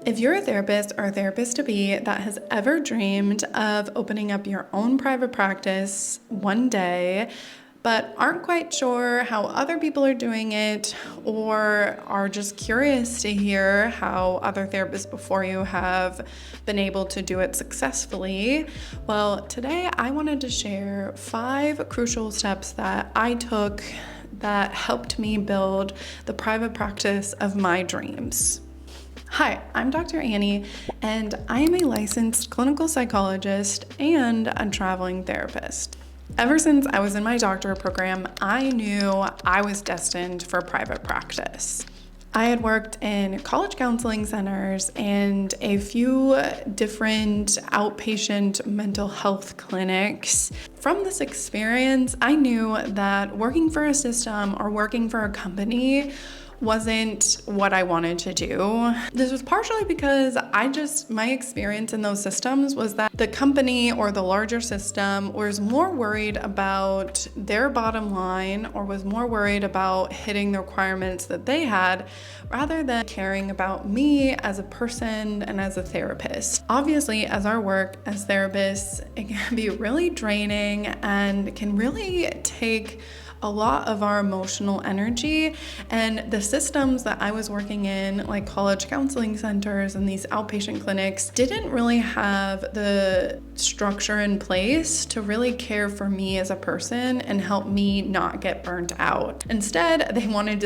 If you're a therapist or a therapist-to-be that has ever dreamed of opening up your own private practice one day, but aren't quite sure how other people are doing it, or are just curious to hear how other therapists before you have been able to do it successfully, well, today I wanted to share 5 crucial steps that I took that helped me build the private practice of my dreams. Hi, I'm Dr. Annie, and I am a licensed clinical psychologist and a traveling therapist. Ever since I was in my doctorate program, I knew I was destined for private practice. I had worked in college counseling centers and a few different outpatient mental health clinics. From this experience, I knew that working for a system or working for a company wasn't what I wanted to do. This was partially because my experience in those systems was that the company or the larger system was more worried about their bottom line or was more worried about hitting the requirements that they had rather than caring about me as a person and as a therapist. Obviously, as our work as therapists, it can be really draining and can really take a lot of our emotional energy, and the systems that I was working in, like college counseling centers and these outpatient clinics, didn't really have the structure in place to really care for me as a person and help me not get burnt out. Instead, they wanted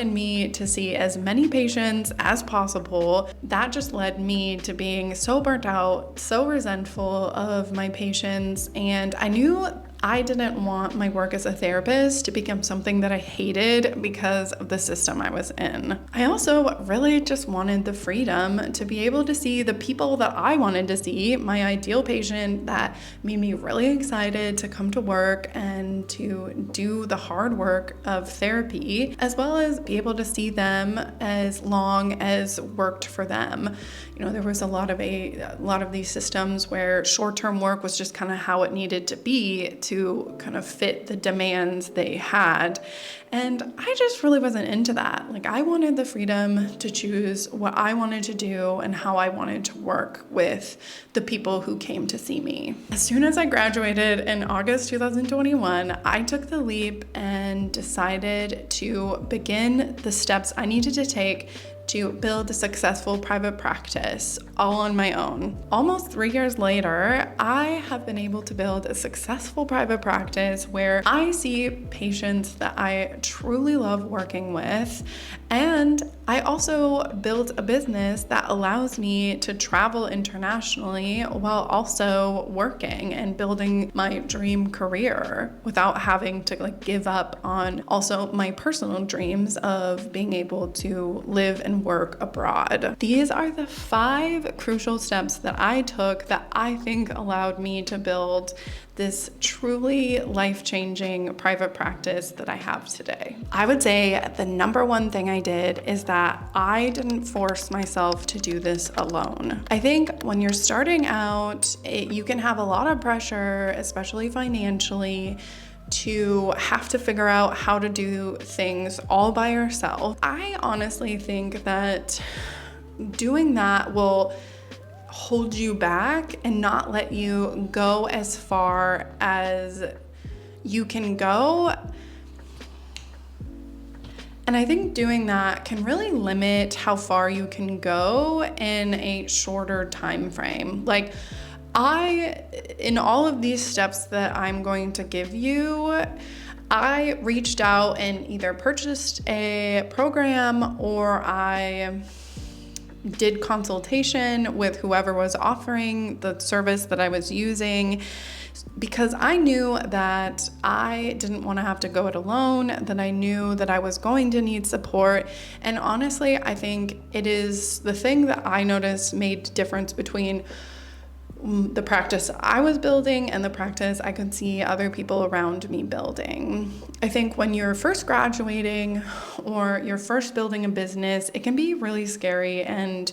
me to see as many patients as possible. That just led me to being so burnt out, so resentful of my patients, and I knew I didn't want my work as a therapist to become something that I hated because of the system I was in. I also really just wanted the freedom to be able to see the people that I wanted to see, my ideal patient that made me really excited to come to work and to do the hard work of therapy, as well as be able to see them as long as worked for them. You know, there was a lot of these systems where short-term work was just kind of how it needed to be to kind of fit the demands they had. And I just really wasn't into that. Like, I wanted the freedom to choose what I wanted to do and how I wanted to work with the people who came to see me. As soon as I graduated in August 2021, I took the leap and decided to begin the steps I needed to take to build a successful private practice all on my own. Almost 3 years later, I have been able to build a successful private practice where I see patients that I truly love working with, and I also built a business that allows me to travel internationally while also working and building my dream career without having to give up on also my personal dreams of being able to live and work abroad. These are the 5 crucial steps that I took that I think allowed me to build this truly life-changing private practice that I have today. I would say the number one thing I did is that I didn't force myself to do this alone. I think when you're starting out, you can have a lot of pressure, especially financially, to have to figure out how to do things all by yourself. I honestly think that doing that will hold you back and not let you go as far as you can go. And I think doing that can really limit how far you can go in a shorter time frame. In all of these steps that I'm going to give you, I reached out and either purchased a program or I did consultation with whoever was offering the service that I was using, because I knew that I didn't want to have to go it alone, that I knew that I was going to need support. And honestly, I think it is the thing that I noticed made difference between the practice I was building and the practice I could see other people around me building. I think when you're first graduating or you're first building a business, it can be really scary and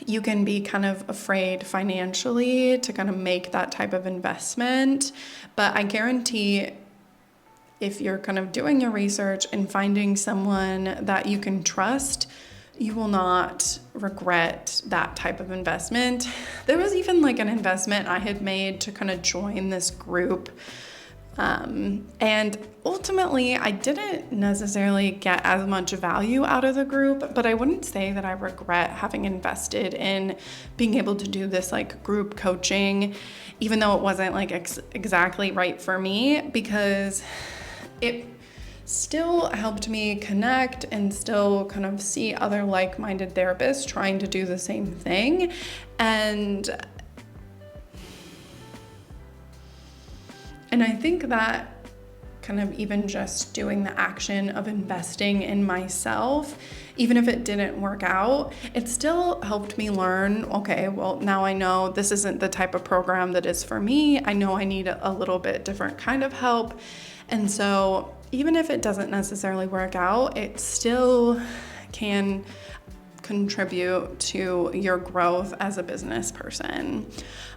you can be kind of afraid financially to kind of make that type of investment. But I guarantee if you're kind of doing your research and finding someone that you can trust you will not regret that type of investment. There was even like an investment I had made to kind of join this group. And ultimately, I didn't necessarily get as much value out of the group, but I wouldn't say that I regret having invested in being able to do this like group coaching, even though it wasn't like exactly right for me, because it still helped me connect and still kind of see other like-minded therapists trying to do the same thing. And I think that kind of even just doing the action of investing in myself, even if it didn't work out, it still helped me learn, okay, well, now I know this isn't the type of program that is for me. I know I need a little bit different kind of help. And so even if it doesn't necessarily work out, it still can contribute to your growth as a business person.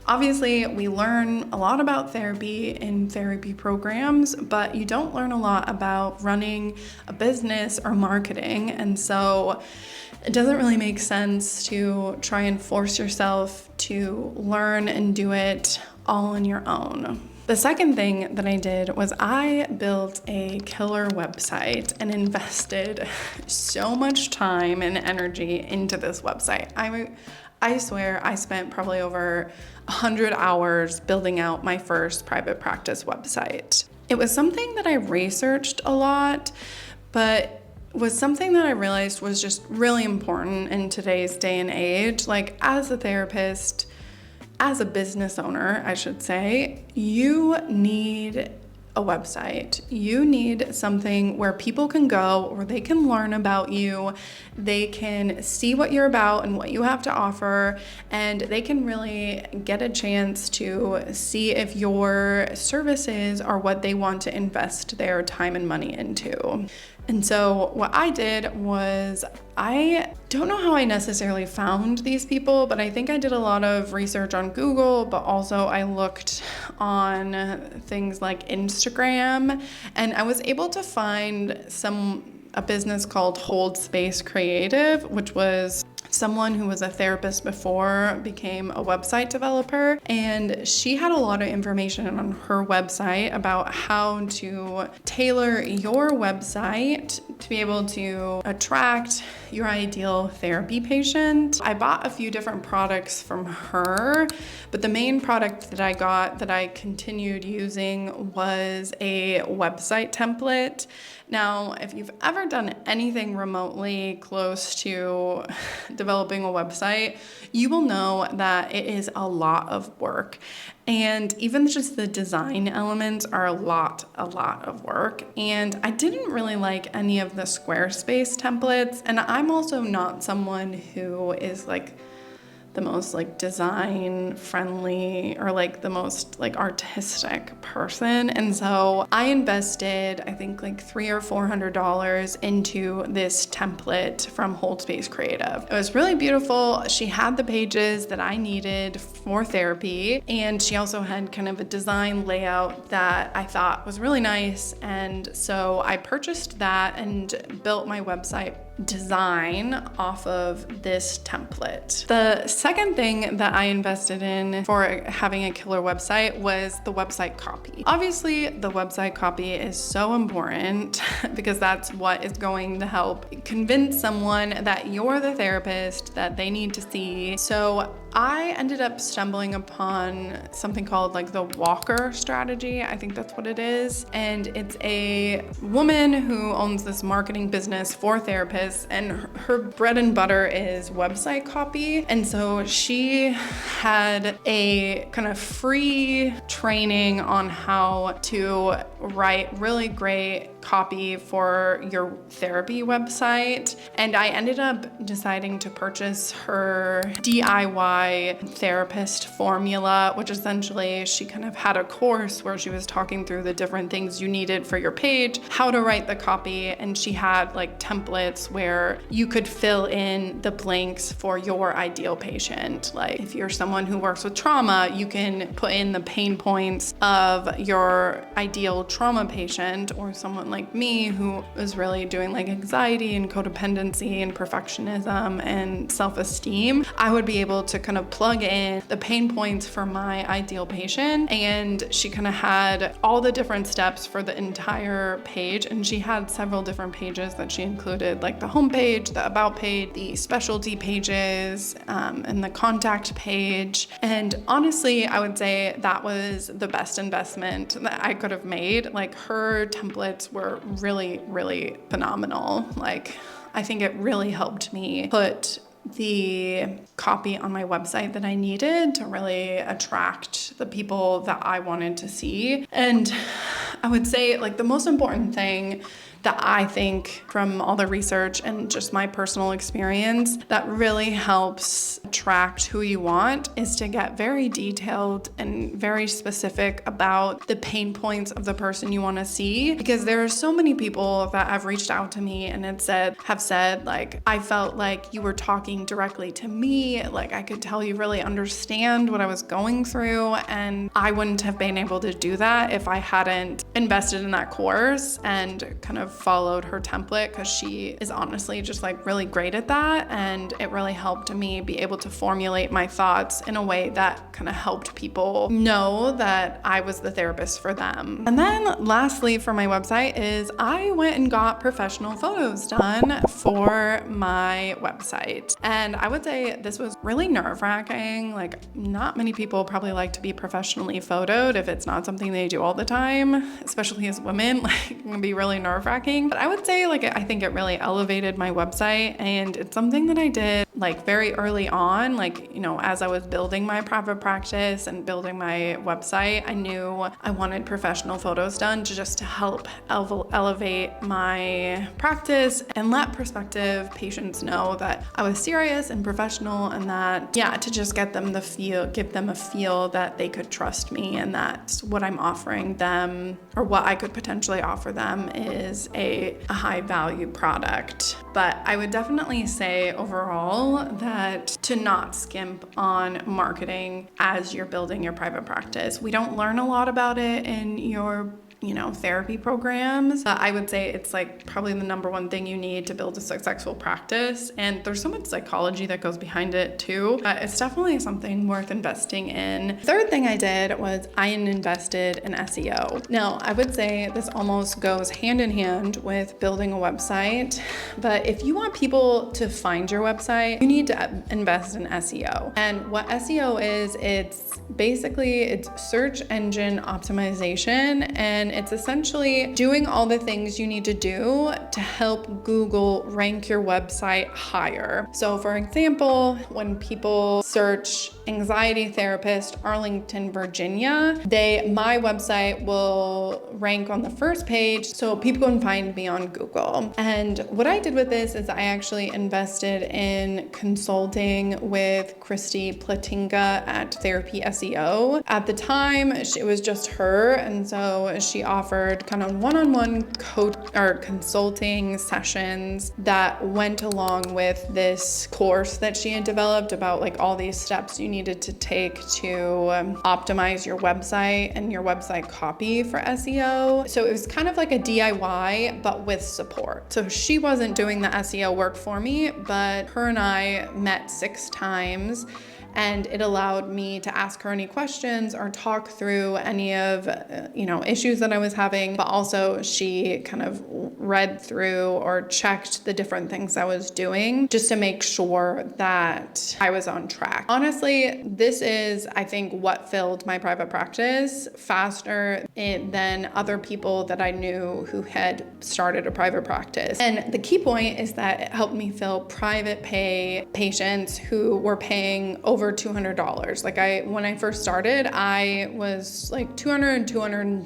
Obviously, we learn a lot about therapy in therapy programs, but you don't learn a lot about running a business or marketing. And so it doesn't really make sense to try and force yourself to learn and do it all on your own. The second thing that I did was I built a killer website and invested so much time and energy into this website. I swear I spent probably over 100 hours building out my first private practice website. It was something that I researched a lot, but was something that I realized was just really important in today's day and age. Like, as a therapist, as a business owner, I should say, you need a website. You need something where people can go, where they can learn about you, they can see what you're about and what you have to offer, and they can really get a chance to see if your services are what they want to invest their time and money into. And so what I did was, I don't know how I necessarily found these people, but I think I did a lot of research on Google, but also I looked on things like Instagram, and I was able to find a business called Hold Space Creative, which was someone who was a therapist before became a website developer, and she had a lot of information on her website about how to tailor your website to be able to attract your ideal therapy patient. I bought a few different products from her, but the main product that I got that I continued using was a website template. Now, if you've ever done anything remotely close to developing a website, you will know that it is a lot of work. And even just the design elements are a lot of work. And I didn't really like any of the Squarespace templates. And I'm also not someone who is like the most like design friendly or like the most like artistic person. And so I invested, I think like $300 or $400 into this template from Hold Space Creative. It was really beautiful. She had the pages that I needed for therapy, and she also had kind of a design layout that I thought was really nice. And so I purchased that and built my website design off of this template. The second thing that I invested in for having a killer website was the website copy. Obviously, the website copy is so important because that's what is going to help convince someone that you're the therapist that they need to see. So I ended up stumbling upon something called like the Walker strategy. I think that's what it is. And it's a woman who owns this marketing business for therapists, and her bread and butter is website copy. And so she had a kind of free training on how to write really great copy for your therapy website. And I ended up deciding to purchase her DIY therapist formula, which essentially she kind of had a course where she was talking through the different things you needed for your page, how to write the copy, and she had like templates where you could fill in the blanks for your ideal patient. Like if you're someone who works with trauma, you can put in the pain points of your ideal trauma patient, or someone like me, who was really doing like anxiety and codependency and perfectionism and self-esteem, I would be able to kind of plug in the pain points for my ideal patient. And she kind of had all the different steps for the entire page. And she had several different pages that she included, like the home page, the about page, the specialty pages, and the contact page. And honestly, I would say that was the best investment that I could have made. Like, her templates were really, really phenomenal. Like, I think it really helped me put the copy on my website that I needed to really attract the people that I wanted to see. And I would say, like, the most important thing that I think from all the research and just my personal experience that really helps attract who you want is to get very detailed and very specific about the pain points of the person you want to see. Because there are so many people that have reached out to me and have said, like, I felt like you were talking directly to me, like I could tell you really understand what I was going through, and I wouldn't have been able to do that if I hadn't invested in that course and kind of followed her template, because she is honestly just like really great at that. And it really helped me be able to formulate my thoughts in a way that kind of helped people know that I was the therapist for them. And then lastly for my website is I went and got professional photos done for my website. And I would say this was really nerve-wracking. Like, not many people probably like to be professionally photoed if it's not something they do all the time, especially as women. Like, it can be really nerve-wracking. But I would say, like, I think it really elevated my website, and it's something that I did like very early on. Like, you know, as I was building my private practice and building my website, I knew I wanted professional photos done just to help elevate my practice and let prospective patients know that I was serious and professional, and that, yeah, to just give them a feel that they could trust me, and that what I'm offering them, or what I could potentially offer them, is a high value product. But I would definitely say overall that to not skimp on marketing as you're building your private practice. We don't learn a lot about it in your therapy programs. I would say it's like probably the number one thing you need to build a successful practice. And there's so much psychology that goes behind it too. But it's definitely something worth investing in. Third thing I did was I invested in SEO. Now, I would say this almost goes hand in hand with building a website. But if you want people to find your website, you need to invest in SEO. And what SEO is, it's search engine optimization, and it's essentially doing all the things you need to do to help Google rank your website higher. So for example, when people search anxiety therapist, Arlington, Virginia, my website will rank on the first page so people can find me on Google. And what I did with this is I actually invested in consulting with Christy Platinga at Therapy SEO. At the time, it was just her, and so she offered kind of one-on-one consulting sessions that went along with this course that she had developed about like all these steps you needed to take to optimize your website and your website copy for SEO. So it was kind of like a DIY, but with support. So she wasn't doing the SEO work for me, but her and I met 6 times, and it allowed me to ask her any questions or talk through any of issues that I was having. But also she kind of read through or checked the different things I was doing just to make sure that I was on track. Honestly, this is, I think, what filled my private practice faster than other people that I knew who had started a private practice. And the key point is that it helped me fill private pay patients who were paying over $200. When I first started, I was like $200 and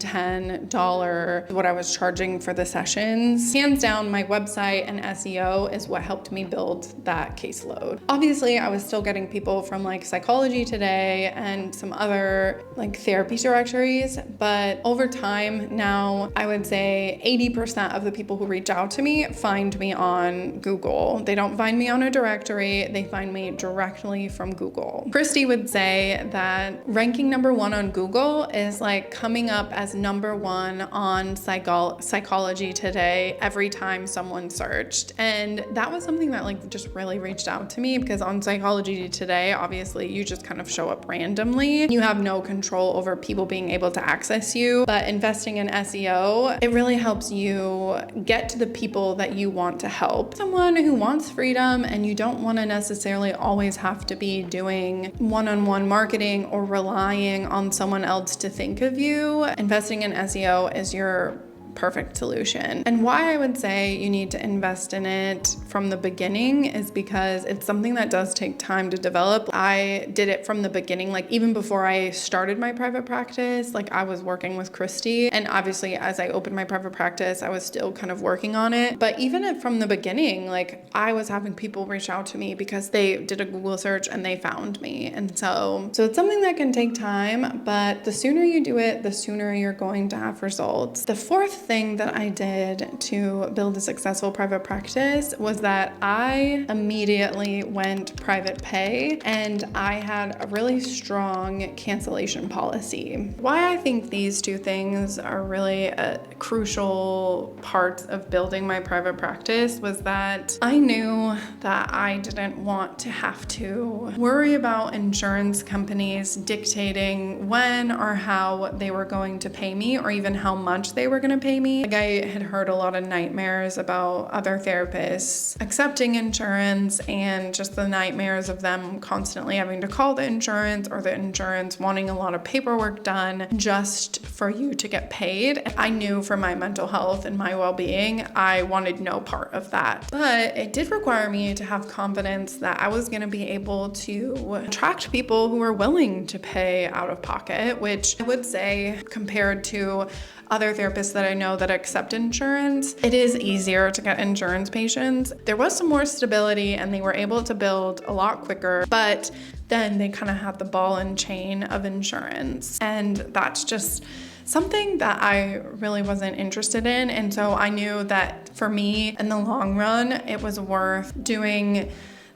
$210 what I was charging for the sessions. Hands down, my website and SEO is what helped me build that caseload. Obviously, I was still getting people from like Psychology Today and some other like therapy directories, but over time now, I would say 80% of the people who reach out to me find me on Google. They don't find me on a directory, they find me directly from Google. Google. Christy would say that ranking number 1 on Google is like coming up as number 1 on Psychology Today every time someone searched. And that was something that like just really reached out to me, because on Psychology Today, obviously you just kind of show up randomly. You have no control over people being able to access you, but investing in SEO, it really helps you get to the people that you want to help. Someone who wants freedom and you don't want to necessarily always have to be doing one-on-one marketing or relying on someone else to think of you, investing in SEO is your perfect solution. And why I would say you need to invest in it from the beginning is because it's something that does take time to develop. I did it from the beginning, like even before I started my private practice, like I was working with Christy, and obviously as I opened my private practice, I was still kind of working on it. But even from the beginning, like I was having people reach out to me because they did a Google search and they found me. And so it's something that can take time, but the sooner you do it, the sooner you're going to have results. The fourth thing that I did to build a successful private practice was that I immediately went private pay, and I had a really strong cancellation policy. Why I think these two things are really a crucial part of building my private practice was that I knew that I didn't want to have to worry about insurance companies dictating when or how they were going to pay me, or even how much they were going to pay me. Like I had heard a lot of nightmares about other therapists accepting insurance, and just the nightmares of them constantly having to call the insurance, or the insurance wanting a lot of paperwork done just for you to get paid. I knew for my mental health and my well-being, I wanted no part of that. But it did require me to have confidence that I was going to be able to attract people who were willing to pay out of pocket, which I would say compared to other therapists that I know that accept insurance, it is easier to get insurance patients. There was some more stability and they were able to build a lot quicker, but then they kind of had the ball and chain of insurance. And that's just something that I really wasn't interested in. And so I knew that for me, in the long run, it was worth doing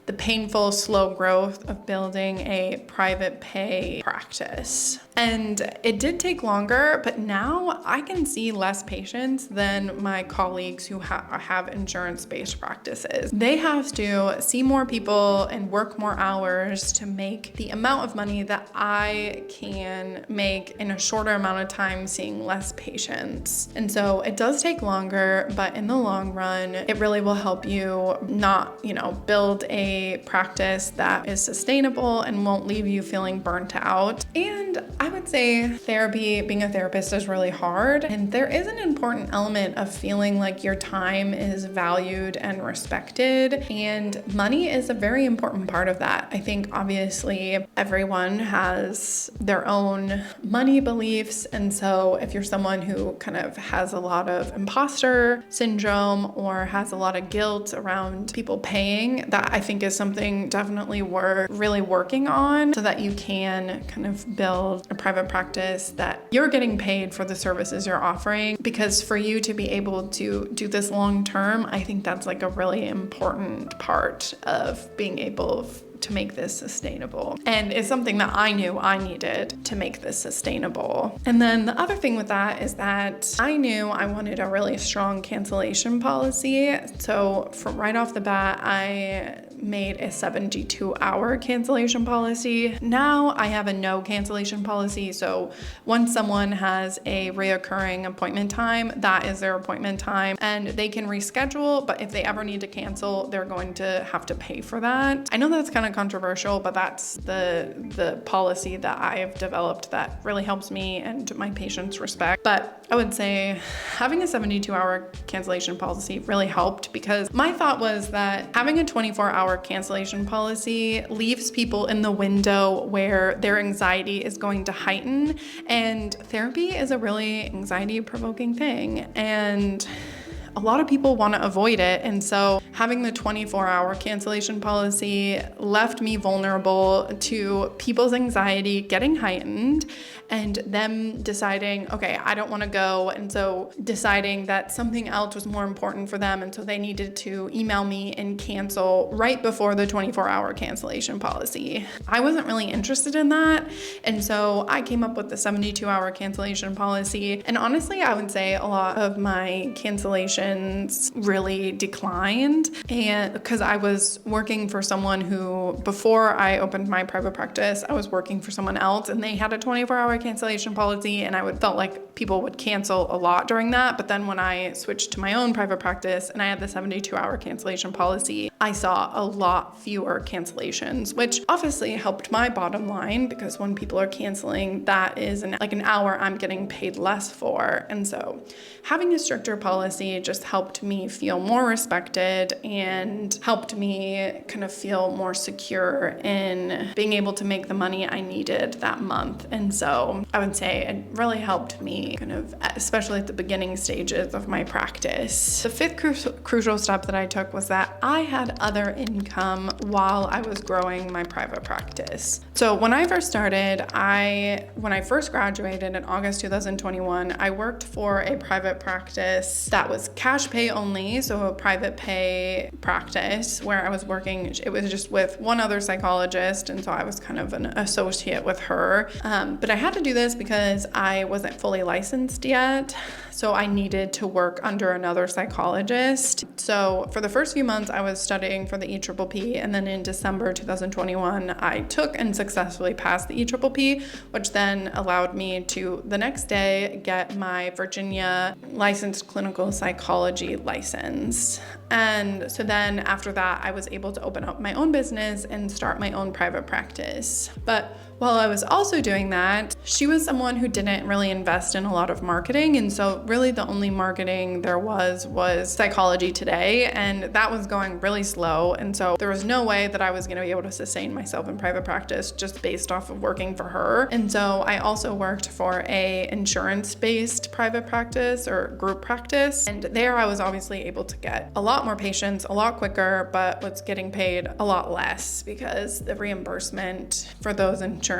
the painful, slow growth of building a private pay practice. And it did take longer, but now I can see less patients than my colleagues who have insurance-based practices. They have to see more people and work more hours to make the amount of money that I can make in a shorter amount of time seeing less patients. And so it does take longer, but in the long run, it really will help you not, build a practice that is sustainable and won't leave you feeling burnt out. And I would say being a therapist is really hard. And there is an important element of feeling like your time is valued and respected. And money is a very important part of that. I think obviously everyone has their own money beliefs. And so if you're someone who kind of has a lot of imposter syndrome or has a lot of guilt around people paying, that I think is something definitely worth really working on so that you can kind of build a private practice that you're getting paid for the services you're offering. Because for you to be able to do this long term, I think that's like a really important part of being able to make this sustainable. And it's something that I knew I needed to make this sustainable. And then the other thing with that is that I knew I wanted a really strong cancellation policy. So from right off the bat, I made a 72-hour cancellation policy. Now I have a no cancellation policy. So once someone has a reoccurring appointment time, that is their appointment time, and they can reschedule, but if they ever need to cancel, they're going to have to pay for that. I know that's kind of controversial, but that's the policy that I have developed that really helps me and my patients respect. But I would say having a 72-hour cancellation policy really helped, because my thought was that having a 24-hour cancellation policy leaves people in the window where their anxiety is going to heighten, and therapy is a really anxiety-provoking thing. And a lot of people want to avoid it. And so having the 24-hour cancellation policy left me vulnerable to people's anxiety getting heightened and them deciding, okay, I don't want to go. And so deciding that something else was more important for them. And so they needed to email me and cancel right before the 24-hour cancellation policy. I wasn't really interested in that. And so I came up with the 72-hour cancellation policy. And honestly, I would say a lot of my cancellations really declined. And because I was working for someone who, before I opened my private practice, I was working for someone else and they had a 24-hour cancellation policy, and I felt like people would cancel a lot during that. But then when I switched to my own private practice and I had the 72-hour cancellation policy, I saw a lot fewer cancellations, which obviously helped my bottom line, because when people are canceling, that is like an hour I'm getting paid less for. And so having a stricter policy just helped me feel more respected and helped me kind of feel more secure in being able to make the money I needed that month. And so I would say it really helped me kind of, especially at the beginning stages of my practice. The fifth crucial step that I took was that I had other income while I was growing my private practice. So when I first started, when I first graduated in August 2021, I worked for a private practice that was cash pay only, so a private pay practice where I was working. It was just with one other psychologist, and so I was kind of an associate with her. But I had to do this because I wasn't fully licensed yet, so I needed to work under another psychologist. So for the first few months, I was studying for the EPPP, and then in December 2021, I took and successfully passed the EPPP, which then allowed me to, the next day, get my Virginia licensed clinical psychology license. And so then after that, I was able to open up my own business and start my own private practice. But while I was also doing that, she was someone who didn't really invest in a lot of marketing. And so really the only marketing there was Psychology Today, and that was going really slow. And so there was no way that I was going to be able to sustain myself in private practice just based off of working for her. And so I also worked for a insurance-based private practice or group practice. And there I was obviously able to get a lot more patients a lot quicker, but was getting paid a lot less because the reimbursement for those insurance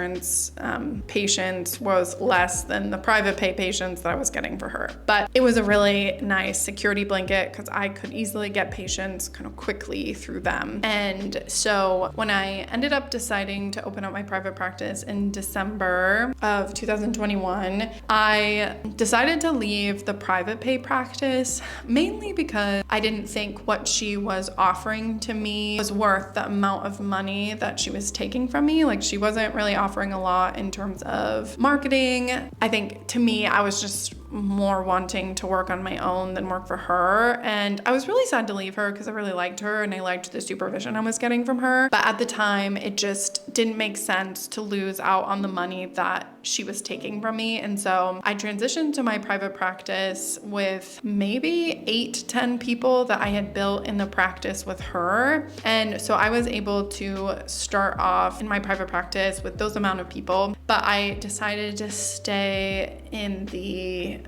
patients was less than the private pay patients that I was getting for her. But it was a really nice security blanket because I could easily get patients kind of quickly through them. And so when I ended up deciding to open up my private practice in December of 2021, I decided to leave the private pay practice mainly because I didn't think what she was offering to me was worth the amount of money that she was taking from me. Like, she wasn't really offering a lot in terms of marketing. I think to me, I was just more wanting to work on my own than work for her. And I was really sad to leave her because I really liked her and I liked the supervision I was getting from her. But at the time, it just didn't make sense to lose out on the money that she was taking from me. And so I transitioned to my private practice with maybe 8 to 10 people that I had built in the practice with her. And so I was able to start off in my private practice with those amount of people, but I decided to stay in the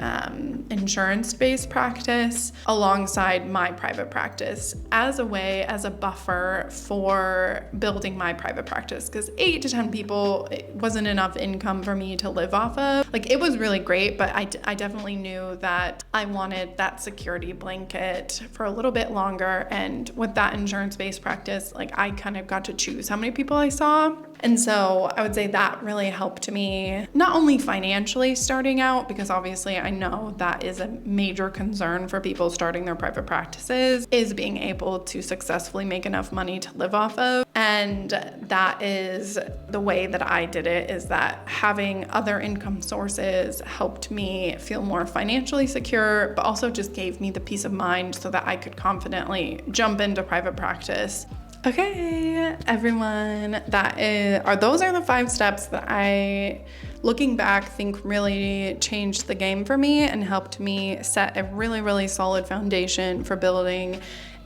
insurance-based practice alongside my private practice as a buffer for building my private practice, because 8 to 10 people, it wasn't enough income for me to live off of. Like, it was really great, but I definitely knew that I wanted that security blanket for a little bit longer. And with that insurance-based practice, like, I kind of got to choose how many people I saw. And so I would say that really helped me, not only financially starting out, because obviously I know that is a major concern for people starting their private practices, is being able to successfully make enough money to live off of. And that is the way that I did it, is that having other income sources helped me feel more financially secure, but also just gave me the peace of mind so that I could confidently jump into private practice. Okay, everyone, those are the 5 steps that I, looking back, think really changed the game for me and helped me set a really, really solid foundation for building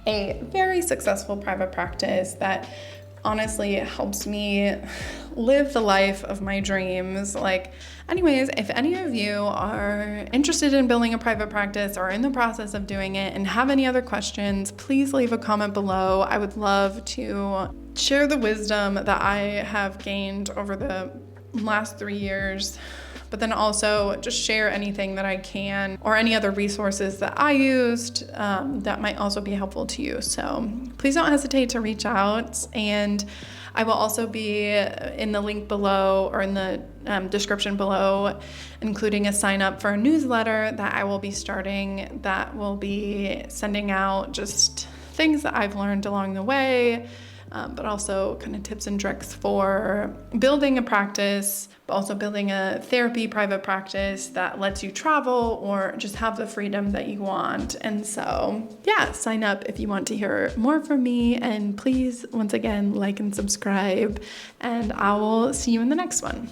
a very successful private practice that honestly, it helps me live the life of my dreams. Anyways, if any of you are interested in building a private practice or in the process of doing it and have any other questions, please leave a comment below. I would love to share the wisdom that I have gained over the last 3 years, but then also just share anything that I can or any other resources that I used that might also be helpful to you. So please don't hesitate to reach out, and I will also be in the link below or in the description below, including a sign up for a newsletter that I will be starting that will be sending out just things that I've learned along the way, but also kind of tips and tricks for building a practice, but also building a therapy private practice that lets you travel or just have the freedom that you want. And so, yeah, sign up if you want to hear more from me. And please, once again, like and subscribe, and I will see you in the next one.